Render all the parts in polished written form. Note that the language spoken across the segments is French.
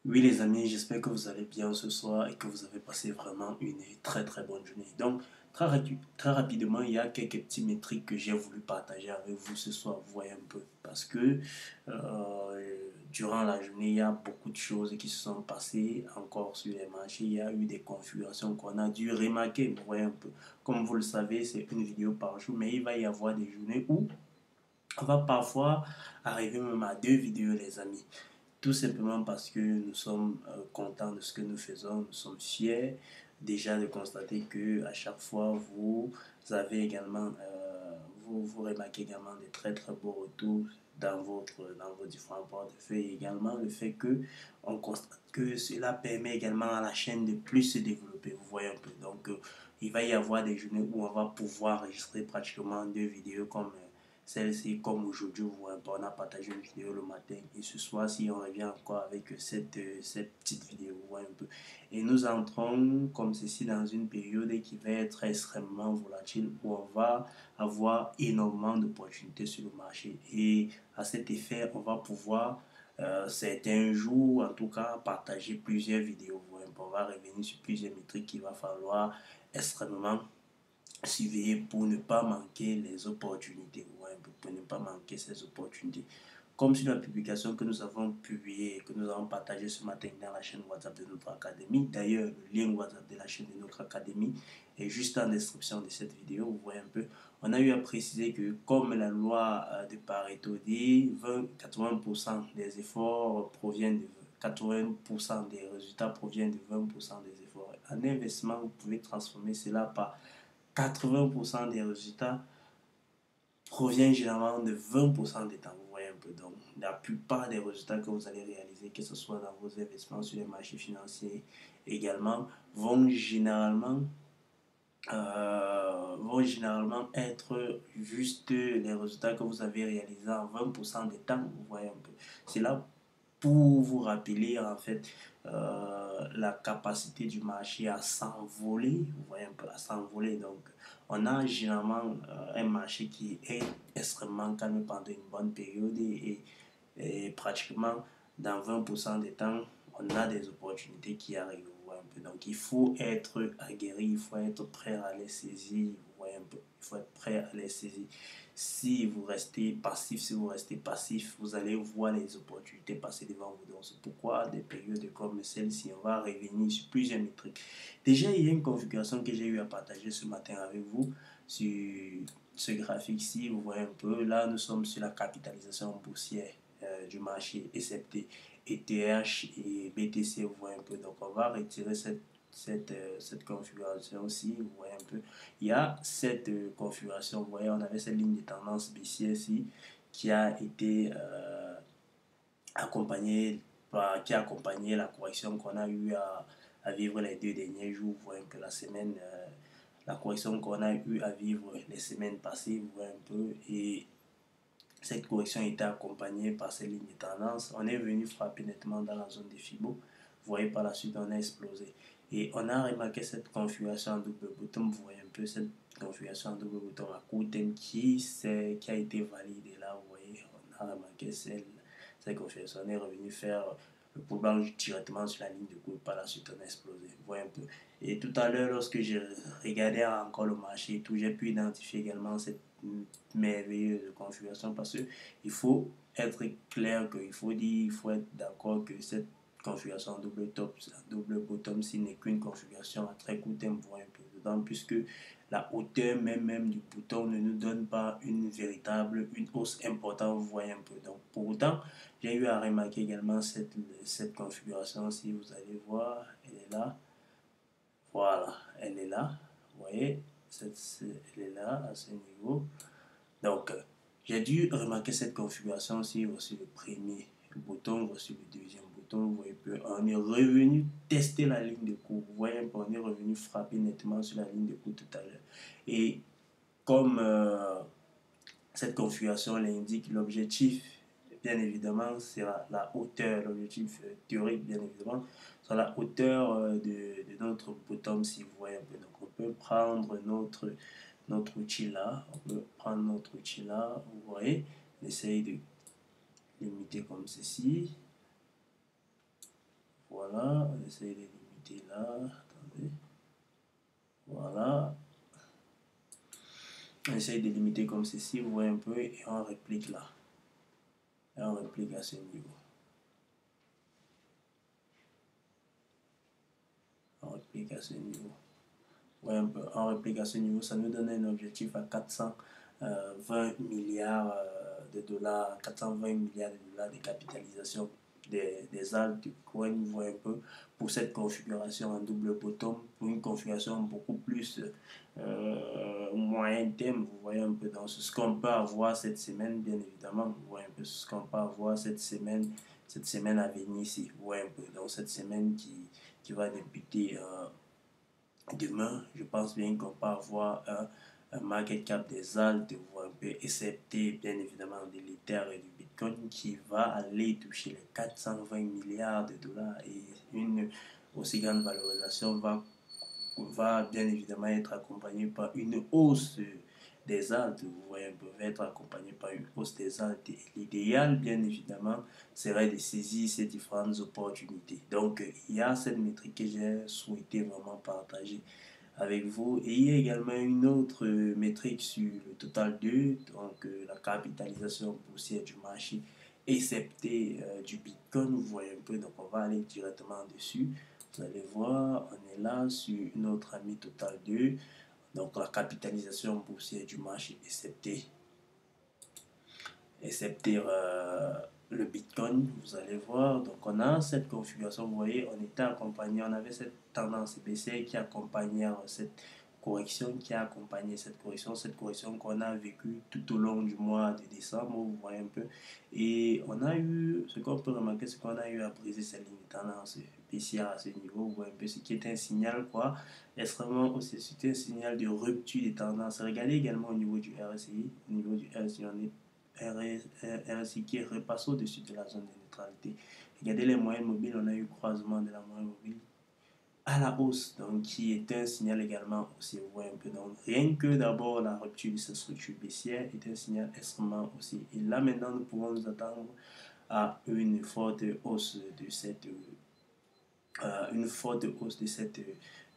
Oui les amis, j'espère que vous allez bien ce soir et que vous avez passé vraiment une très très bonne journée. Donc très rapidement, il y a quelques petits métriques que j'ai voulu partager avec vous ce soir, vous voyez un peu. Parce que durant la journée, il y a beaucoup de choses qui se sont passées encore sur les marchés. Il y a eu des configurations qu'on a dû remarquer, vous voyez un peu. Comme vous le savez, c'est une vidéo par jour, mais il va y avoir des journées où on va parfois arriver même à deux vidéos les amis. Tout simplement parce que nous sommes contents de ce que nous faisons, nous sommes fiers déjà de constater que à chaque fois avez également, vous remarquez également des très très beaux retours dans vos différents portefeuilles et également le fait que on constate que cela permet également à la chaîne de plus se développer, vous voyez un peu. Donc il va y avoir des journées où on va pouvoir enregistrer pratiquement deux vidéos comme celle-ci, comme aujourd'hui, on a partagé une vidéo le matin et ce soir, si on revient encore avec cette petite vidéo, vous voyez un peu. Et nous entrons comme ceci dans une période qui va être extrêmement volatile où on va avoir énormément d'opportunités sur le marché. Et à cet effet, on va pouvoir certains jours, en tout cas, partager plusieurs vidéos. Vous voyez un peu. On va revenir sur plusieurs métriques qu'il va falloir extrêmement surveiller pour ne pas manquer les opportunités, ouais, pour ne pas manquer ces opportunités. Comme sur la publication que nous avons publiée, que nous avons partagée ce matin dans la chaîne WhatsApp de notre académie. D'ailleurs, le lien WhatsApp de la chaîne de notre académie est juste en description de cette vidéo. Vous voyez un peu. On a eu à préciser que, comme la loi de Pareto dit, 80% des efforts proviennent de 80% des résultats proviennent de 20% des efforts. En investissement, vous pouvez transformer cela par 80% des résultats proviennent généralement de 20% des temps. Vous voyez un peu. Donc, la plupart des résultats que vous allez réaliser, que ce soit dans vos investissements sur les marchés financiers également, vont généralement être juste les résultats que vous avez réalisés en 20% des temps. Vous voyez un peu. C'est là pour vous rappeler en fait la capacité du marché à s'envoler, vous voyez un peu, à s'envoler. Donc, on a généralement un marché qui est extrêmement calme pendant une bonne période et pratiquement dans 20% des temps, on a des opportunités qui arrivent. Vous voyez un peu. Donc, il faut être aguerri, il faut être prêt à les saisir. Vous voyez un peu. Il faut être prêt à les saisir. Si vous restez passif, vous allez voir les opportunités passer devant vous. Donc, c'est pourquoi des périodes comme celle-ci, on va revenir sur plusieurs métriques. Déjà, il y a une configuration que j'ai eu à partager ce matin avec vous sur ce graphique-ci. Vous voyez un peu, là, nous sommes sur la capitalisation boursière du marché, excepté ETH et BTC, vous voyez un peu. Donc, on va retirer cette configuration aussi, vous voyez un peu. Il y a cette configuration, vous voyez, on avait cette ligne de tendance baissière ici qui a été accompagnée qui a accompagné la correction qu'on a eu à vivre les deux derniers jours, vous voyez un peu la semaine, la correction qu'on a eu à vivre les semaines passées, vous voyez un peu, et cette correction était accompagnée par ces lignes de tendance. On est venu frapper nettement dans la zone des Fibos. Vous voyez, par la suite, on a explosé. Et on a remarqué cette configuration en double bottom. Vous voyez un peu cette configuration en double bottom à court terme qui a été validée là. Vous voyez, on a remarqué cette configuration. On est revenu faire le pullback directement sur la ligne de cours. Par la suite, on a explosé. Vous voyez un peu. Et tout à l'heure, lorsque j'ai regardé encore le marché et tout, j'ai pu identifier également cette merveilleuse configuration parce qu'il faut être clair, il faut être d'accord que cette configuration double top, double bottom, ce n'est qu'une configuration à très court terme, voire un peu dedans, puisque la hauteur même du bouton ne nous donne pas une hausse importante, vous voyez un peu. Donc, pour autant, j'ai eu à remarquer également cette configuration, si vous allez voir, elle est là. Voilà, elle est là. Vous voyez, elle est là, à ce niveau. Donc, j'ai dû remarquer cette configuration aussi sur le premier bouton, sur le deuxième bouton. Vous voyez, on est revenu tester la ligne de cours. Vous voyez, on est revenu frapper nettement sur la ligne de cours tout à l'heure. Et comme cette configuration l'indique, l'objectif, bien évidemment, c'est la hauteur, l'objectif théorique, bien évidemment, c'est la hauteur de notre bottom, si vous voyez un peu. Donc, on peut prendre notre outil là, on peut prendre notre outil là, vous voyez, on essaye de limiter comme ceci, Voilà, on essaye de limiter là. Attendez. Voilà. On essaye de limiter comme ceci, vous voyez un peu, et on réplique là. Et on réplique à ce niveau. On réplique à ce niveau. Ouais, un peu. On réplique à ce niveau, ça nous donne un objectif à 420 milliards de dollars, 420 milliards de dollars de capitalisation des altcoins, vous voyez un peu, pour cette configuration en double bottom, pour une configuration beaucoup plus moyen terme, vous voyez un peu dans ce qu'on peut avoir cette semaine, bien évidemment, vous voyez un peu ce qu'on peut avoir cette semaine à venir ici, vous voyez un peu, donc cette semaine qui va débuter demain, je pense bien qu'on peut avoir un market cap des altes, un peu, excepté bien évidemment de l'Ether et du Bitcoin qui va aller toucher les 420 milliards de dollars et une aussi grande valorisation va bien évidemment être accompagnée par une hausse des altes, vous voyez, peuvent être accompagnés par une hausse des altes. L'idéal, bien évidemment, serait de saisir ces différentes opportunités. Donc, il y a cette métrique que j'ai souhaité vraiment partager avec vous. Et il y a également une autre métrique sur le total 2, donc la capitalisation boursière du marché, excepté du Bitcoin, vous voyez un peu, donc on va aller directement dessus. Vous allez voir, on est là sur notre ami total 2, donc la capitalisation boursière du marché, excepté le Bitcoin, vous allez voir. Donc on a cette configuration, vous voyez, on était accompagné, on avait cette tendance baissière qui accompagnait cette correction qu'on a vécue tout au long du mois de décembre, vous voyez un peu. Et on a eu, ce qu'on peut remarquer, c'est qu'on a eu à briser cette ligne de tendance baissière à ce niveau, vous voyez un peu, ce qui est un signal, quoi, extrêmement aussi, c'est un signal de rupture des tendances. Regardez également au niveau du RSI, au niveau du RSI, on est RSI qui est repassé au-dessus de la zone de neutralité. Regardez les moyennes mobiles, on a eu croisement de la moyenne mobile à la hausse, donc qui est un signal également aussi, vous voyez un peu. Donc rien que d'abord la rupture de cette structure baissière est un signal extrêmement aussi. Et là maintenant, nous pouvons nous attendre à une forte hausse de cette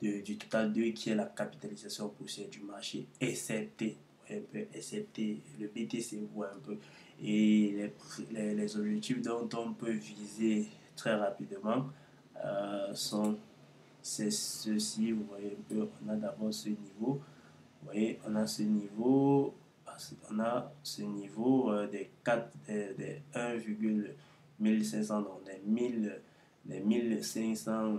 du total 2 qui est la capitalisation boursière du marché, excepté le BTC, vous voyez un peu, et les objectifs dont on peut viser très rapidement sont ceux-ci, vous voyez un peu. On a d'abord ce niveau, vous voyez, des 4 des 1,1500, donc des 1500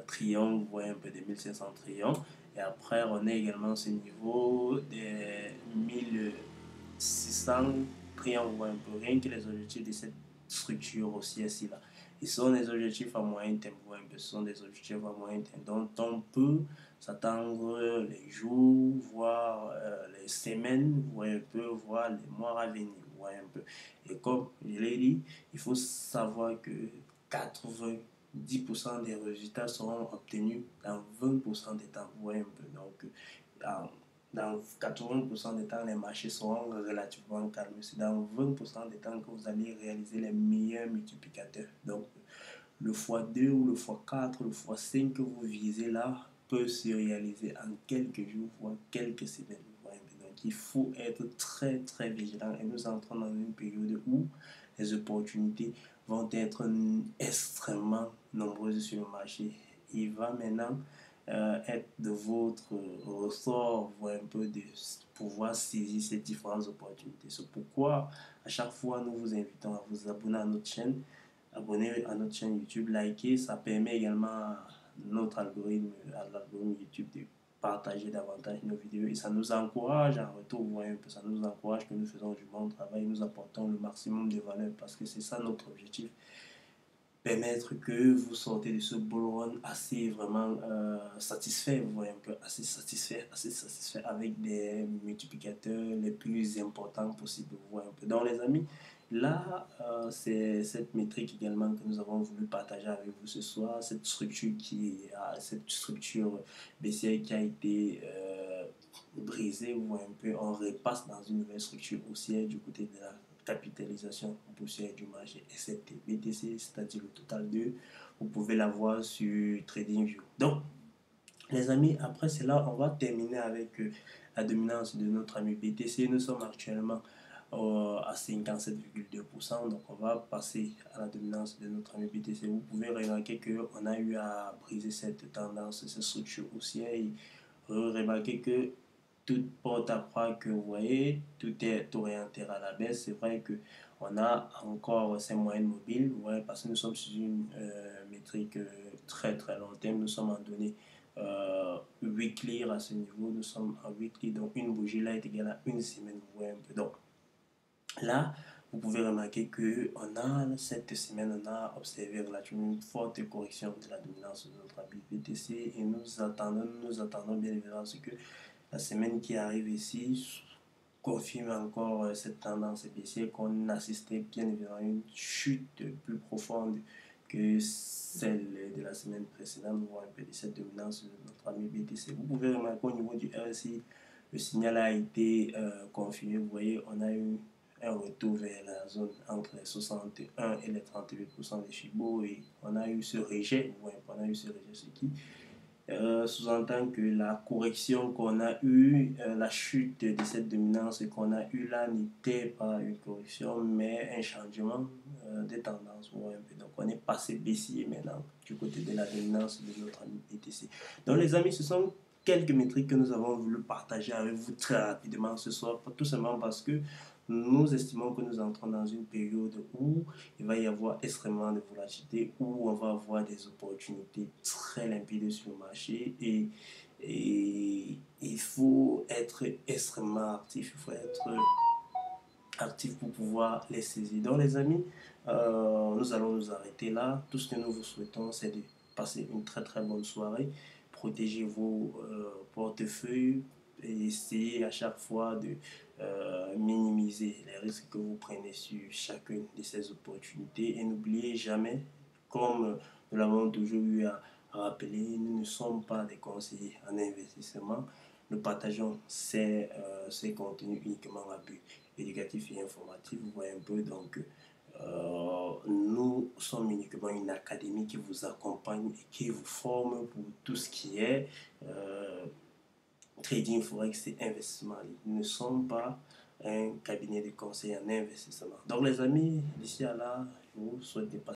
trions, vous voyez un peu des 1500 trions. Et après, on a également ce niveau des 1600 trions, vous voyez un peu. Rien que les objectifs de cette structure haussière-ci là. Ils sont des objectifs à moyen terme, vous voyez un peu. Ce sont des objectifs à moyen terme. Donc, on peut s'attendre les jours, voire les semaines, vous voyez un peu, voire les mois à venir, vous voyez un peu. Et comme je l'ai dit, il faut savoir que 90% des résultats seront obtenus dans 20% des temps. Vous voyez un peu. Donc, dans 80% des temps, les marchés seront relativement calmes. C'est dans 20% des temps que vous allez réaliser les meilleurs multiplicateurs. Donc, le x2 ou le x4, le x5 que vous visez là peut se réaliser en quelques jours, voire quelques semaines. Donc, il faut être très, très vigilant. Et nous entrons dans une période où les opportunités vont être extrêmement nombreuses sur le marché. Il va maintenant être de votre ressort, un peu de pouvoir saisir ces différentes opportunités. C'est pourquoi à chaque fois nous vous invitons à vous abonner à notre chaîne, YouTube, liker, ça permet également à notre algorithme, YouTube de partager davantage nos vidéos et ça nous encourage en retour, vous voyez un peu, ça nous encourage que nous faisons du bon travail, nous apportons le maximum de valeur parce que c'est ça notre objectif, permettre que vous sortez de ce bull run assez vraiment satisfait, vous voyez un peu, assez satisfait avec des multiplicateurs les plus importants possibles, vous voyez un peu. Donc les amis, là c'est cette métrique également que nous avons voulu partager avec vous ce soir, cette structure baissière qui a été brisée, vous voyez un peu, on repasse dans une nouvelle structure haussière du côté capitalisation boursière du marché excepté BTC, c'est-à-dire le total de, vous pouvez la voir sur TradingView. Donc, les amis, après cela, on va terminer avec la dominance de notre ami BTC. Nous sommes actuellement à 57,2%. Donc, on va passer à la dominance de notre ami BTC. Vous pouvez remarquer qu'on a eu à briser cette tendance, cette structure haussière. Et remarquez que toute porte à croire que vous voyez, tout est orienté à la baisse. C'est vrai qu'on a encore ces moyennes mobiles, vous voyez, parce que nous sommes sur une métrique très très long terme. Nous sommes en données weekly à ce niveau. Nous sommes en weekly, donc une bougie là est égale à une semaine, vous voyez un peu. Donc là, vous pouvez remarquer que cette semaine, on a observé relativement une forte correction de la dominance de notre BTC et nous attendons bien évidemment ce que la semaine qui arrive ici confirme encore cette tendance baissière qu'on assistait bien évidemment à une chute plus profonde que celle de la semaine précédente, voire un peu de cette dominance de notre ami BTC. Vous pouvez remarquer au niveau du RSI, le signal a été confirmé. Vous voyez, on a eu un retour vers la zone entre les 61 et les 38% des Chibo et on a eu ce rejet, ce qui sous-entend que la correction qu'on a eue, la chute de cette dominance qu'on a eue là n'était pas une correction, mais un changement de tendance. Ouais, donc on est passé baissier maintenant du côté de la dominance de notre ami BTC. Donc les amis, ce sont quelques métriques que nous avons voulu partager avec vous très rapidement ce soir, tout simplement parce que nous estimons que nous entrons dans une période où il va y avoir extrêmement de volatilité, où on va avoir des opportunités très limpides sur le marché et il faut être extrêmement actif, il faut être actif pour pouvoir les saisir. Donc les amis, nous allons nous arrêter là. Tout ce que nous vous souhaitons, c'est de passer une très très bonne soirée. Protégez vos portefeuilles et essayez à chaque fois de minimiser les risques que vous prenez sur chacune de ces opportunités. Et n'oubliez jamais, comme nous l'avons toujours eu à rappeler, nous ne sommes pas des conseillers en investissement. Nous partageons ces contenus uniquement à but éducatif et informatif, vous voyez un peu. Donc, nous sommes uniquement une académie qui vous accompagne et qui vous forme pour tout ce qui est trading forex et investissement. Nous ne sommes pas un cabinet de conseil en investissement. Donc, les amis, d'ici à là, je vous souhaite de passer